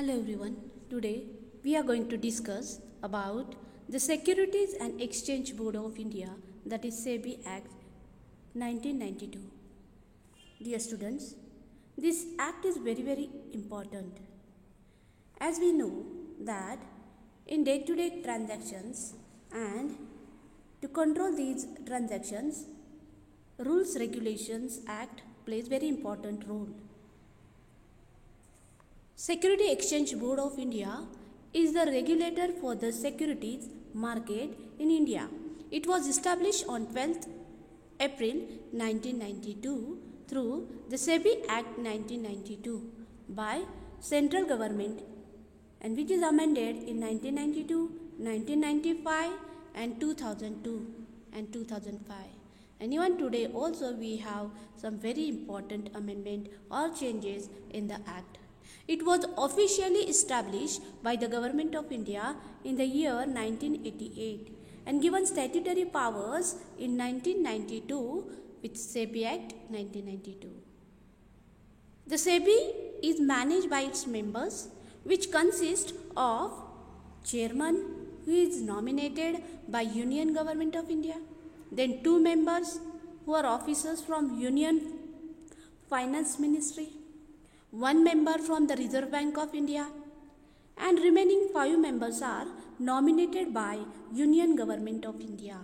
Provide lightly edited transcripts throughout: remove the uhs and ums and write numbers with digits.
Hello everyone. Today we are going to discuss about the Securities and Exchange Board of India, that is SEBI Act 1992. Dear students, this act is very important, as we know that in day-to-day transactions and to control these transactions, Rules Regulations Act plays very important role. Security Exchange Board of India is the regulator for the securities market in India. It was established on 12th April 1992 through the SEBI Act 1992 by central government, and which is amended in 1992, 1995 and 2002 and 2005. And even today also we have some very important amendment or changes in the act. It was officially established by the Government of India in the year 1988 and given statutory powers in 1992 with SEBI Act 1992. The SEBI is managed by its members, which consist of chairman, who is nominated by Union Government of India, then 2 members who are officers from Union Finance Ministry, 1 member from the Reserve Bank of India, and remaining 5 members are nominated by Union Government of India.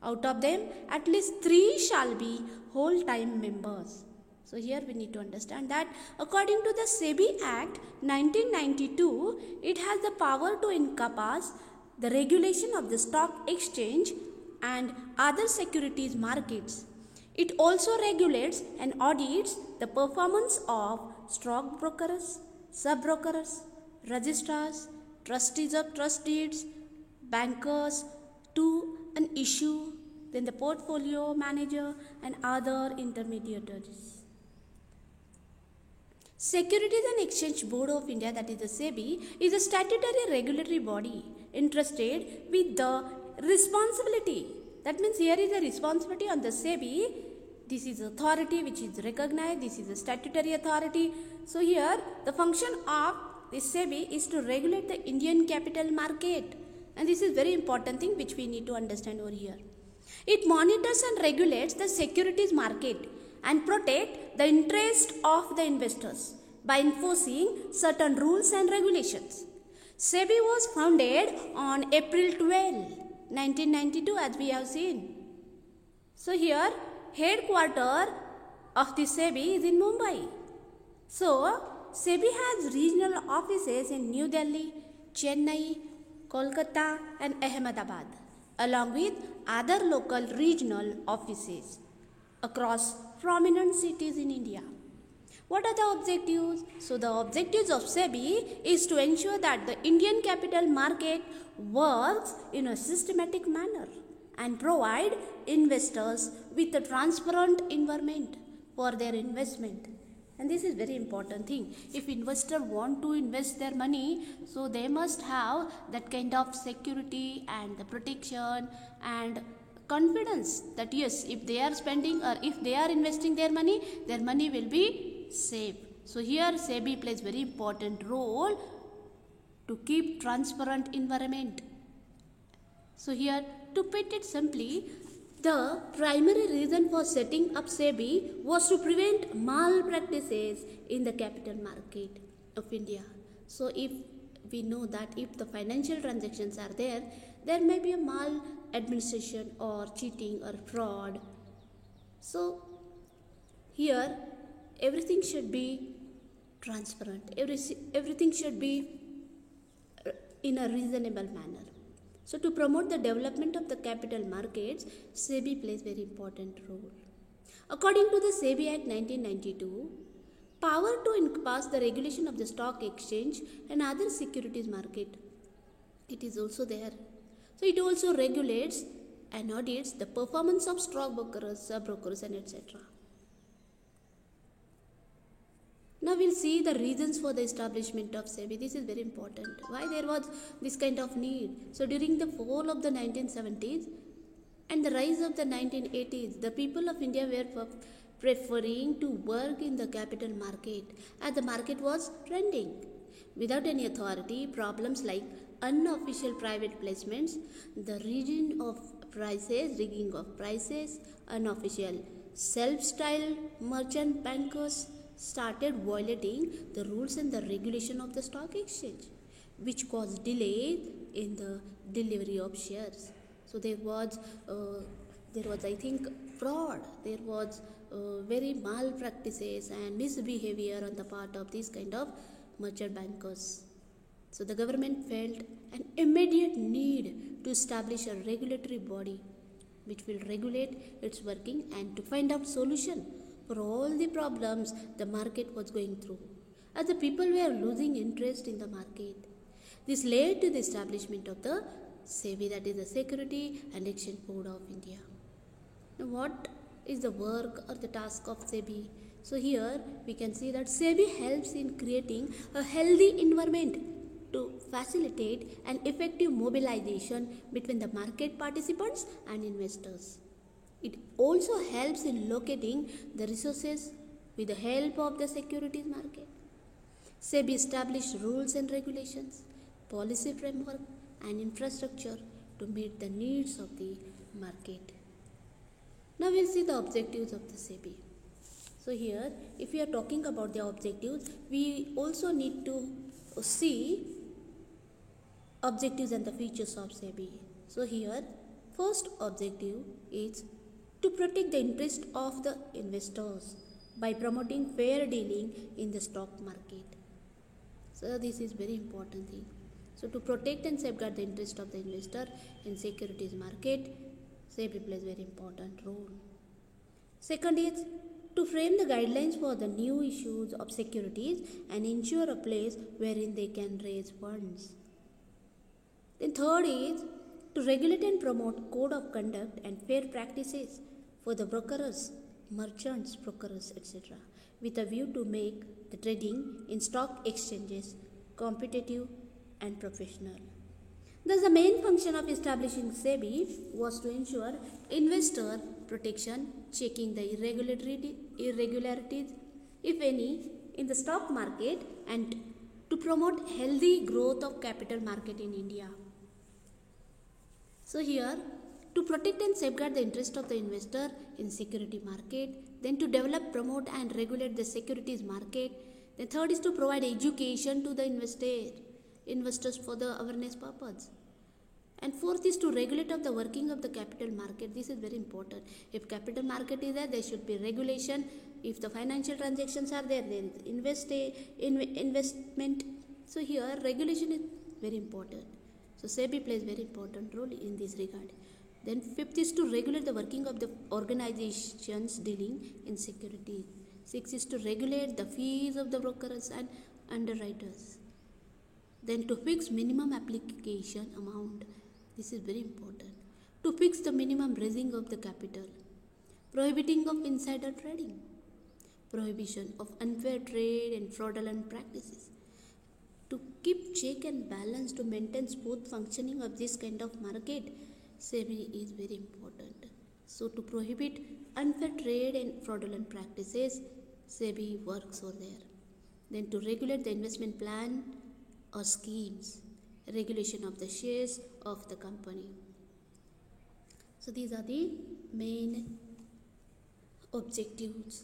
Out of them, at least 3 shall be whole-time members. So here we need to understand that according to the SEBI Act 1992, it has the power to encompass the regulation of the stock exchange and other securities markets. It also regulates and audits the performance of stockbrokers, sub-brokers, registrars, trustees of trust deeds, bankers to an issue, then the portfolio manager and other intermediaries. Securities and Exchange Board of India, that is the SEBI, is a statutory regulatory body entrusted with the responsibility. That means here is a responsibility on the SEBI. This is authority which is recognized. This is a statutory authority. So here the function of this SEBI is to regulate the Indian capital market. And this is very important thing which we need to understand over here. It monitors and regulates the securities market and protect the interest of the investors by enforcing certain rules and regulations. SEBI was founded on April 12, 1992, as we have seen. So here headquarters of the SEBI is in Mumbai. So SEBI has regional offices in New Delhi, Chennai, Kolkata and Ahmedabad, along with other local regional offices across prominent cities in India. What are the objectives? So the objectives of SEBI is to ensure that the Indian capital market works in a systematic manner and provide investors with a transparent environment for their investment. And this is very important thing. If investors want to invest their money, so they must have that kind of security and the protection and confidence that yes, if they are spending or if they are investing their money will be safe. So here SEBI plays very important role to keep transparent environment. So here, to put it simply, the primary reason for setting up SEBI was to prevent malpractices in the capital market of India. So if we know that if the financial transactions are there, there may be a maladministration or cheating or fraud. So here everything should be transparent. Everything should be in a reasonable manner. So to promote the development of the capital markets, SEBI plays very important role. According to the SEBI Act 1992, power to encompass the regulation of the stock exchange and other securities market, it is also there. So it also regulates and audits the performance of stockbrokers, sub-brokers and etc. Now we'll see the reasons for the establishment of SEBI. This is very important. Why there was this kind of need? So during the fall of the 1970s and the rise of the 1980s, the people of India were preferring to work in the capital market as the market was trending. Without any authority, problems like unofficial private placements, the rigging of prices, unofficial self-styled merchant bankers started violating the rules and the regulation of the stock exchange, which caused delays in the delivery of shares. So there was I think fraud. There was very malpractices and misbehavior on the part of these kind of merchant bankers. So the government felt an immediate need to establish a regulatory body which will regulate its working and to find out solution for all the problems the market was going through, as the people were losing interest in the market. This led to the establishment of the SEBI, that is the Security and Exchange Board of India. Now what is the work or the task of SEBI? So here we can see that SEBI helps in creating a healthy environment to facilitate an effective mobilization between the market participants and investors. It also helps in locating the resources with the help of the securities market. SEBI established rules and regulations, policy framework and infrastructure to meet the needs of the market. Now we'll see the objectives of the SEBI. So here, if we are talking about the objectives, we also need to see objectives and the features of SEBI. So here, first objective is to protect the interest of the investors by promoting fair dealing in the stock market. So this is very important thing. So to protect and safeguard the interest of the investor in securities market, SEBI plays very important role. Second is to frame the guidelines for the new issues of securities and ensure a place wherein they can raise funds. Then third is to regulate and promote code of conduct and fair practices for the brokers, merchants, brokers, etc., with a view to make the trading in stock exchanges competitive and professional. Thus, the main function of establishing SEBI was to ensure investor protection, checking the irregularities, if any, in the stock market, and to promote healthy growth of capital market in India. So here, to protect and safeguard the interest of the investor in security market, then to develop, promote and regulate the securities market. The third is to provide education to the investors for the awareness purpose. And fourth is to regulate of the working of the capital market. This is very important. If capital market is there should be regulation. If the financial transactions are there is investment. So here regulation is very important. So SEBI plays very important role in this regard. Then fifth is to regulate the working of the organizations dealing in security. Sixth is to regulate the fees of the brokers and underwriters. Then to fix minimum application amount. This is very important. To fix the minimum raising of the capital. Prohibiting of insider trading. Prohibition of unfair trade and fraudulent practices. To keep check and balance to maintain smooth functioning of this kind of market, SEBI is very important. So to prohibit unfair trade and fraudulent practices, SEBI works over there. Then to regulate the investment plan or schemes, regulation of the shares of the company. So these are the main objectives.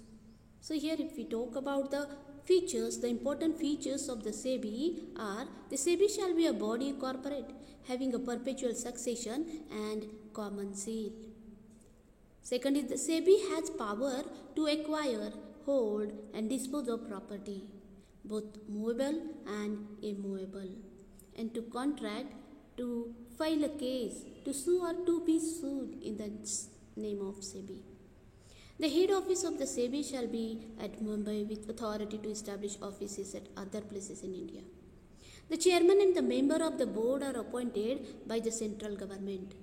So here if we talk about the features, the important features of the SEBI are: the SEBI shall be a body corporate having a perpetual succession and common seal. Second is the SEBI has power to acquire, hold and dispose of property, both movable and immovable, and to contract, to file a case, to sue or to be sued in the name of SEBI. The head office of the SEBI shall be at Mumbai with authority to establish offices at other places in India. The chairman and the member of the board are appointed by the central government.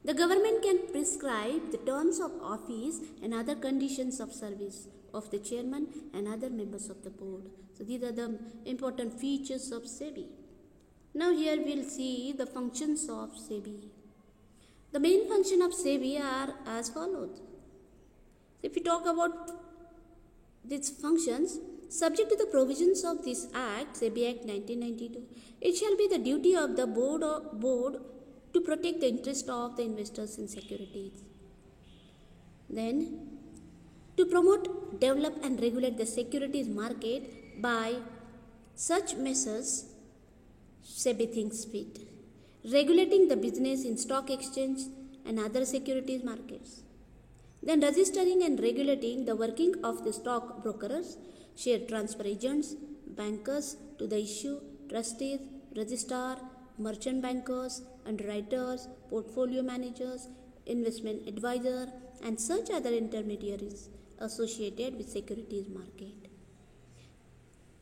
The government can prescribe the terms of office and other conditions of service of the chairman and other members of the board. So these are the important features of SEBI. Now here we will see the functions of SEBI. The main function of SEBI are as follows. If we talk about these functions, subject to the provisions of this Act, SEBI Act 1992, it shall be the duty of the board to protect the interest of the investors in securities. Then, to promote, develop and regulate the securities market by such measures SEBI thinks fit, regulating the business in stock exchange and other securities markets. Then registering and regulating the working of the stock brokers, share transfer agents, bankers to the issue, trustees, registrar, merchant bankers, underwriters, portfolio managers, investment advisor, and such other intermediaries associated with securities market.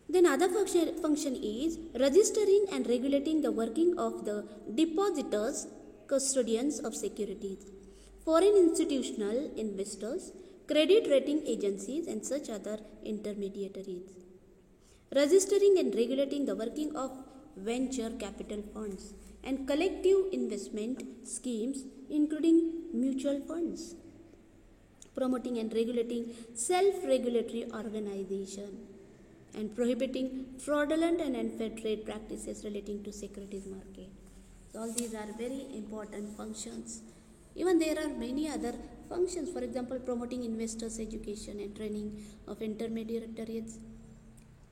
Then other function is registering and regulating the working of the depositors, custodians of securities, foreign institutional investors, credit rating agencies, and such other intermediaries. Registering and regulating the working of venture capital funds and collective investment schemes, including mutual funds. Promoting and regulating self-regulatory organization and prohibiting fraudulent and unfair trade practices relating to securities market. So all these are very important functions. Even there are many other functions. For example, promoting investors' education and training of intermediaries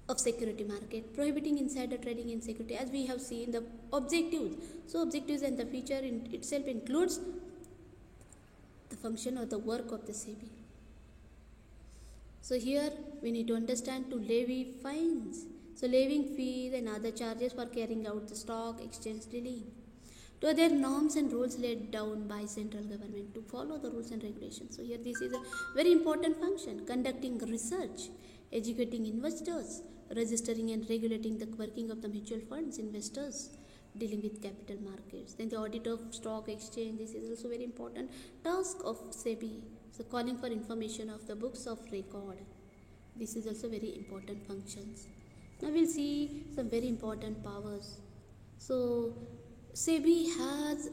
of security market, prohibiting insider trading in security, as we have seen the objectives. So objectives and the feature in itself includes the function or the work of the SEBI. So here we need to understand to levy fines. So levying fees and other charges for carrying out the stock exchange dealing. To other norms and rules laid down by central government to follow the rules and regulations. So here this is a very important function. Conducting research, educating investors, registering and regulating the working of the mutual funds investors, dealing with capital markets. Then the audit of stock exchange, this is also very important task of SEBI. So calling for information of the books of record. This is also very important functions. Now we'll see some very important powers. So SEBI has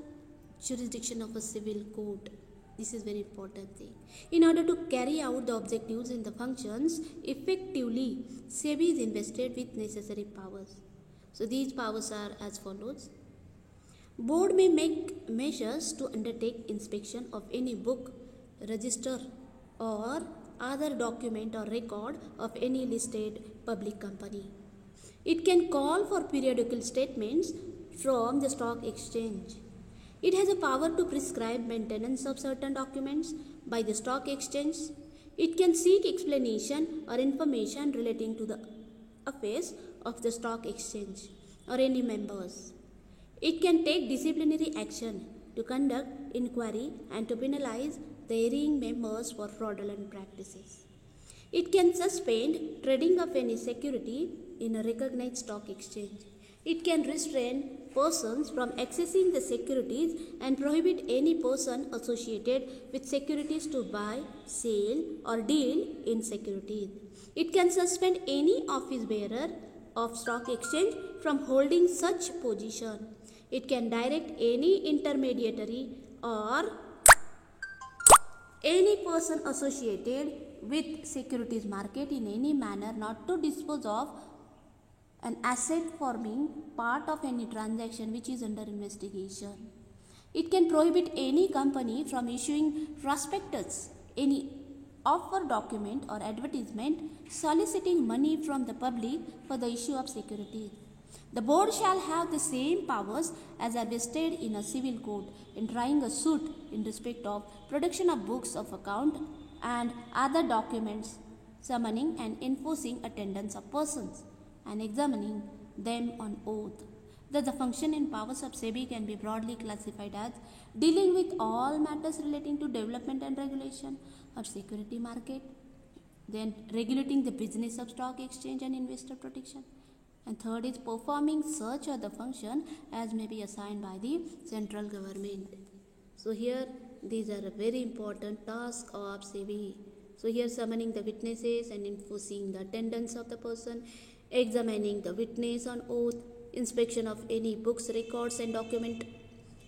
jurisdiction of a civil court. This is very important thing. In order to carry out the objectives and the functions effectively, SEBI is invested with necessary powers. So these powers are as follows. Board may make measures to undertake inspection of any book, register or other document or record of any listed public company. It can call for periodical statements from the stock exchange. It has a power to prescribe maintenance of certain documents by the stock exchange. It can seek explanation or information relating to the affairs of the stock exchange or any members. It can take disciplinary action to conduct inquiry and to penalize the erring members for fraudulent practices. It can suspend trading of any security in a recognized stock exchange. It can restrain persons from accessing the securities and prohibit any person associated with securities to buy, sell or deal in securities. It can suspend any office bearer of stock exchange from holding such position. It can direct any intermediary or any person associated with securities market in any manner not to dispose of an asset forming part of any transaction which is under investigation. It can prohibit any company from issuing prospectus, any offer document or advertisement soliciting money from the public for the issue of securities. The board shall have the same powers as are vested in a civil court in trying a suit in respect of production of books of account and other documents, summoning and enforcing attendance of persons, and examining them on oath. Thus, the function and powers of SEBI can be broadly classified as dealing with all matters relating to development and regulation of security market, then regulating the business of stock exchange and investor protection, and third is performing such other function as may be assigned by the central government. So here these are a very important task of SEBI. So here summoning the witnesses and enforcing the attendance of the person, examining the witness on oath, inspection of any books, records and document,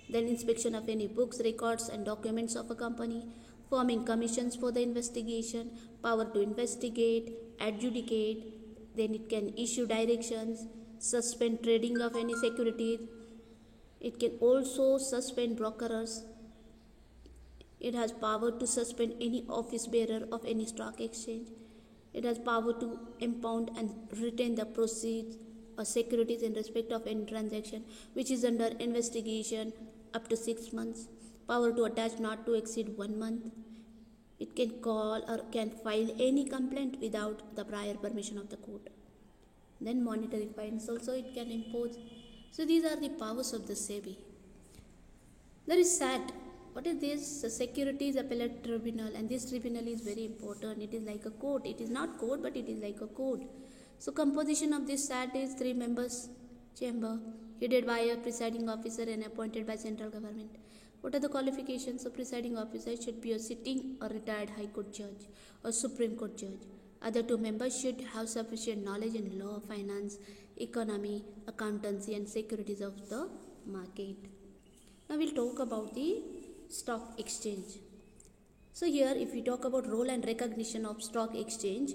then inspection of any books, records and documents of a company, forming commissions for the investigation, power to investigate, adjudicate, Then it can issue directions, suspend trading of any securities. It can also suspend brokers. It has power to suspend any office bearer of any stock exchange. It has power to impound and retain the proceeds or securities in respect of any transaction which is under investigation up to 6 months. Power to attach not to exceed 1 month. It can call or can file any complaint without the prior permission of the court. Then monetary fines also it can impose. So these are the powers of the SEBI. There is SAT. What is this? The Securities Appellate Tribunal, and this tribunal is very important. It is like a court. It is not court, but it is like a court. So composition of this SAT is 3 members chamber, headed by a presiding officer and appointed by central government. What are the qualifications? A presiding officer should be a sitting or retired High Court judge or Supreme Court judge. Other 2 members should have sufficient knowledge in law, finance, economy, accountancy and securities of the market. Now we'll talk about the stock exchange. So here if we talk about role and recognition of stock exchange,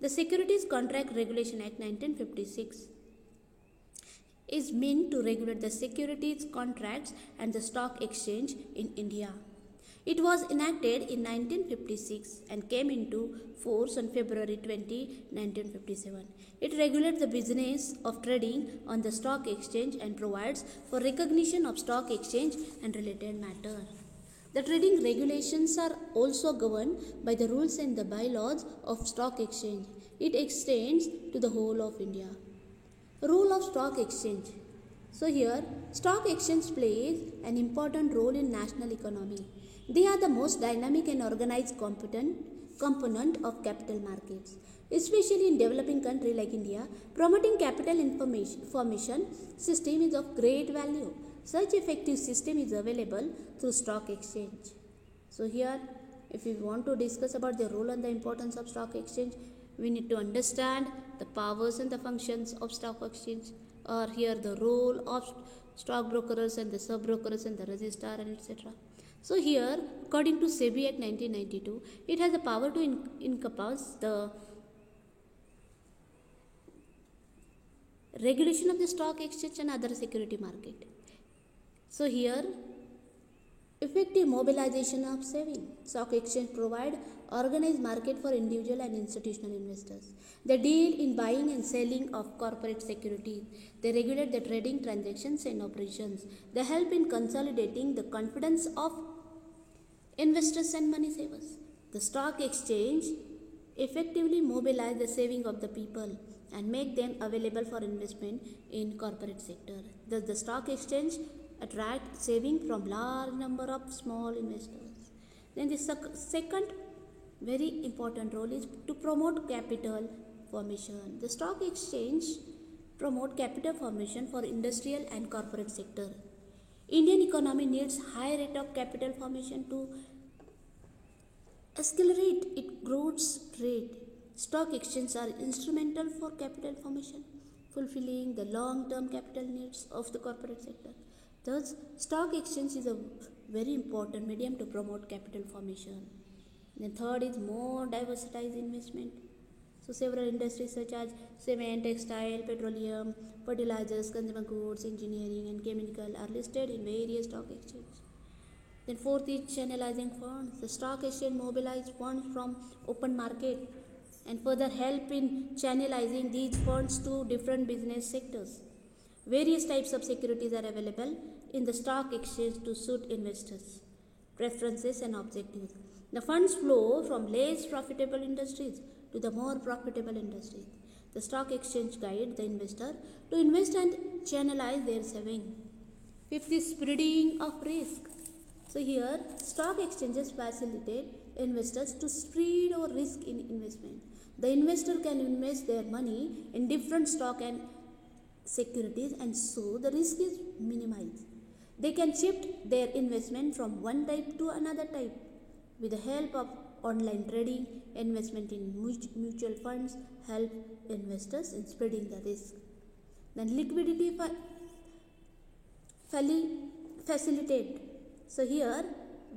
the Securities Contract Regulation Act 1956 is meant to regulate the securities contracts and the stock exchange in India. It was enacted in 1956 and came into force on February 20, 1957. It regulates the business of trading on the stock exchange and provides for recognition of stock exchange and related matter. The trading regulations are also governed by the rules and the bylaws of stock exchange. It extends to the whole of India. Role of stock exchange. So here, stock exchange plays an important role in national economy. They are the most dynamic and organized component of capital markets, especially in developing country like India. Promoting capital formation system is of great value. Such effective system is available through stock exchange. So here, if we want to discuss about the role and the importance of stock exchange, we need to understand the powers and the functions of stock exchange, or here the role of stockbrokers and the sub-brokers and the registrar and etc. So here, according to SEBI Act 1992, it has the power to encompass the regulation of the stock exchange and other security market. So here, effective mobilization of saving. Stock exchange provide organized market for individual and institutional investors. They deal in buying and selling of corporate securities. They regulate the trading transactions and operations. They help in consolidating the confidence of investors and money savers. The stock exchange effectively mobilize the saving of the people and make them available for investment in corporate sector. Thus the stock exchange attract saving from large number of small investors. Then the second very important role is to promote capital formation. The stock exchange promote capital formation for industrial and corporate sector. Indian economy needs high rate of capital formation to accelerate its growth rate. Stock exchanges are instrumental for capital formation, fulfilling the long-term capital needs of the corporate sector. Thus, stock exchange is a very important medium to promote capital formation. Then third is more diversified investment. So several industries such as cement, textile, petroleum, fertilizers, consumer goods, engineering and chemical are listed in various stock exchanges. Then fourth is channelizing funds. The stock exchange mobilize funds from open market and further help in channelizing these funds to different business sectors. Various types of securities are available in the stock exchange to suit investors' preferences and objectives. The funds flow from less profitable industries to the more profitable industries. The stock exchange guides the investor to invest and channelize their saving. Fifth is spreading of risk. So here, stock exchanges facilitate investors to spread or risk in investment. The investor can invest their money in different stock and securities, and so the risk is minimized. They can shift their investment from one type to another type. With the help of online trading, investment in mutual funds help investors in spreading the risk. Then liquidity facilitate. So here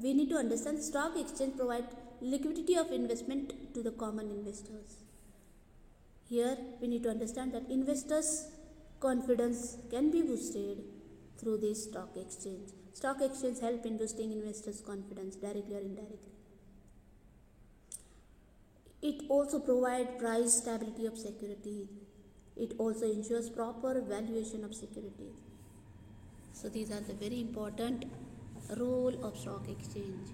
we need to understand stock exchange provide liquidity of investment to the common investors. Here we need to understand that investors' confidence can be boosted through this stock exchange. Stock exchange help in boosting investors' confidence directly or indirectly. It also provides price stability of securities. It also ensures proper valuation of securities. So these are the very important role of stock exchange.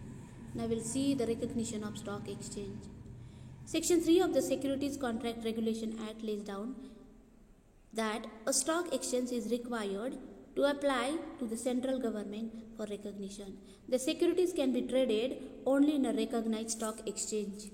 Now we'll see the recognition of stock exchange. Section 3 of the Securities Contract Regulation Act lays down that a stock exchange is required to apply to the central government for recognition. The securities can be traded only in a recognized stock exchange.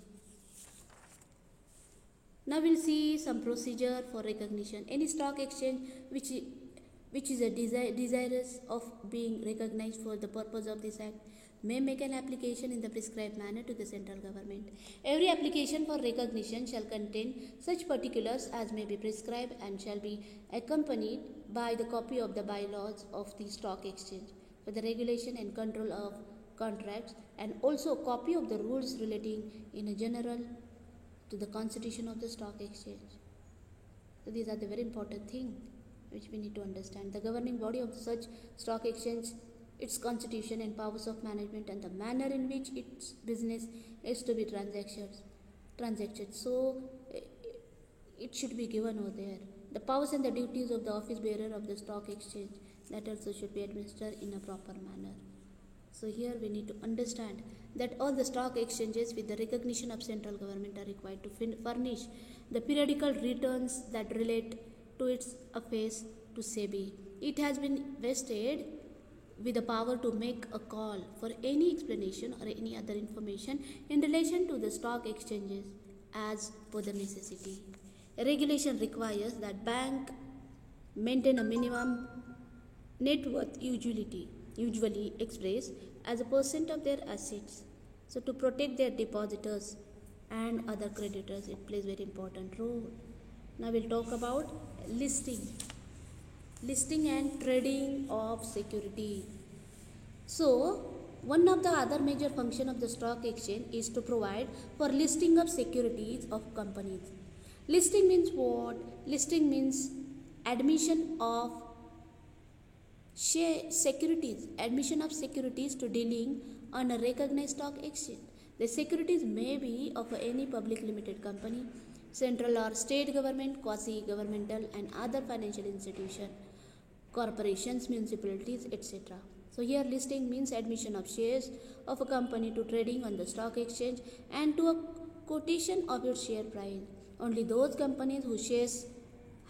Now we'll see some procedure for recognition. Any stock exchange which is desirous of being recognized for the purpose of this act may make an application in the prescribed manner to the central government. Every application for recognition shall contain such particulars as may be prescribed and shall be accompanied by the copy of the bylaws of the stock exchange for the regulation and control of contracts, and also a copy of the rules relating in a general to the constitution of the stock exchange. So these are the very important thing which we need to understand. The governing body of such stock exchange, its constitution and powers of management, and the manner in which its business is to be transacted. So it should be given over there. The powers and the duties of the office bearer of the stock exchange, that also should be administered in a proper manner. So here we need to understand that all the stock exchanges with the recognition of central government are required to furnish the periodical returns that relate to its affairs to SEBI. It has been vested with the power to make a call for any explanation or any other information in relation to the stock exchanges as per the necessity. A regulation requires that bank maintain a minimum net worth usually expressed as a percent of their assets. So to protect their depositors and other creditors, it plays very important role. Now we'll talk about listing and trading of security. So one of the other major function of the stock exchange is to provide for listing of securities of companies. Listing means what? Listing means admission of admission of securities to dealing on a recognized stock exchange. The securities may be of any public limited company, central or state government, quasi-governmental and other financial institution, corporations, municipalities, etc. So here listing means admission of shares of a company to trading on the stock exchange and to a quotation of its share price. Only those companies whose shares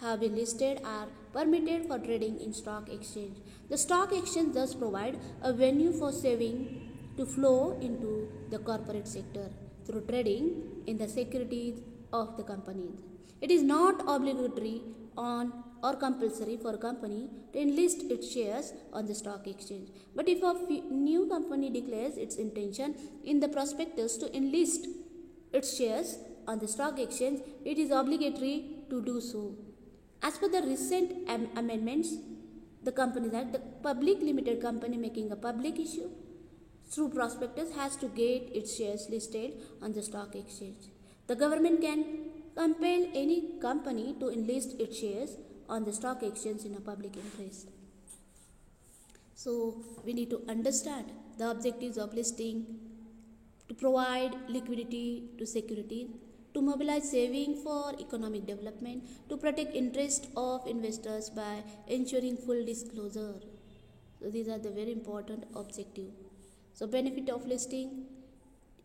have been listed are permitted for trading in stock exchange. The stock exchange thus provide a venue for saving to flow into the corporate sector through trading in the securities of the companies. It is not obligatory on or compulsory for a company to enlist its shares on the stock exchange. But if a new company declares its intention in the prospectus to enlist its shares on the stock exchange, it is obligatory to do so. As per the recent amendments, the Companies Act, the public limited company making a public issue through prospectus has to get its shares listed on the stock exchange. The government can compel any company to enlist its shares on the stock exchange in a public interest. So we need to understand the objectives of listing: to provide liquidity to securities, to mobilize saving for economic development, to protect interest of investors by ensuring full disclosure. So these are the very important objectives. So benefit of listing: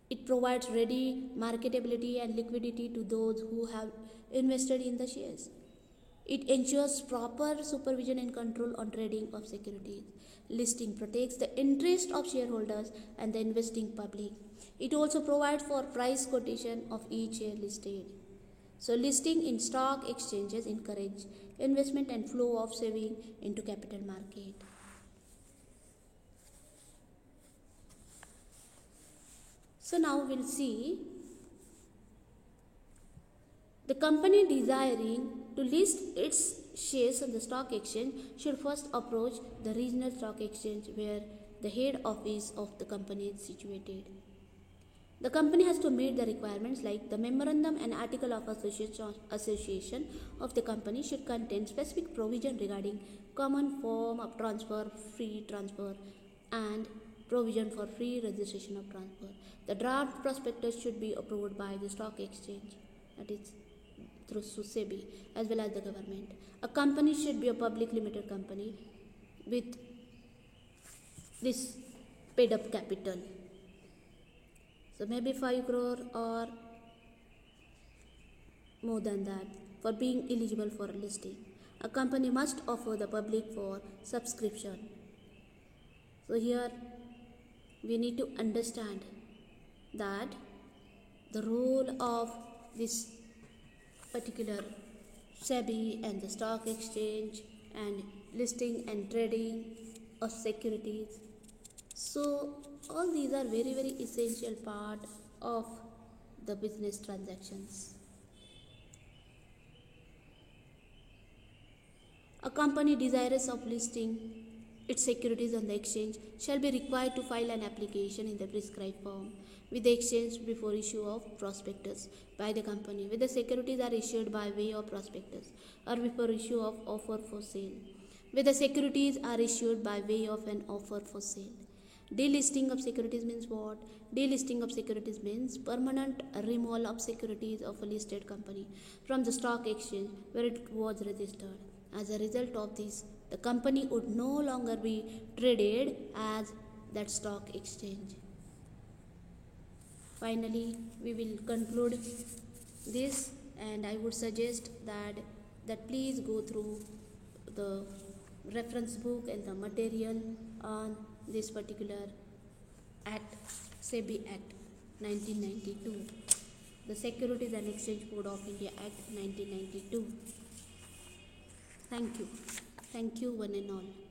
it provides ready marketability and liquidity to those who have invested in the shares. It ensures proper supervision and control on trading of securities. Listing protects the interest of shareholders and the investing public. It also provides for price quotation of each share listed. So listing in stock exchanges encourage investment and flow of saving into capital market. So now we'll see the company desiring to list its shares on the stock exchange should first approach the regional stock exchange where the head office of the company is situated. The company has to meet the requirements like the memorandum and article of association of the company should contain specific provision regarding common form of transfer, free transfer, and provision for free registration of transfer. The draft prospectus should be approved by the stock exchange, that is through SEBI, as well as the government. A company should be a public limited company with this paid up capital. So maybe 5 crore or more than that for being eligible for a listing. A company must offer the public for subscription. So here we need to understand that the role of this particular SEBI and the stock exchange and listing and trading of securities. So all these are very essential part of the business transactions. A company desirous of listing its securities on the exchange shall be required to file an application in the prescribed form with the exchange before issue of prospectus by the company, whether securities are issued by way of prospectus or before issue of offer for sale, whether securities are issued by way of an offer for sale. Delisting of securities means what? Delisting of securities means permanent removal of securities of a listed company from the stock exchange where it was registered. As a result of this, the company would no longer be traded as that stock exchange. Finally, we will conclude this, and I would suggest that please go through the reference book and the material on this particular act, SEBI Act 1992, the Securities and Exchange Board of India Act 1992. Thank you one and all.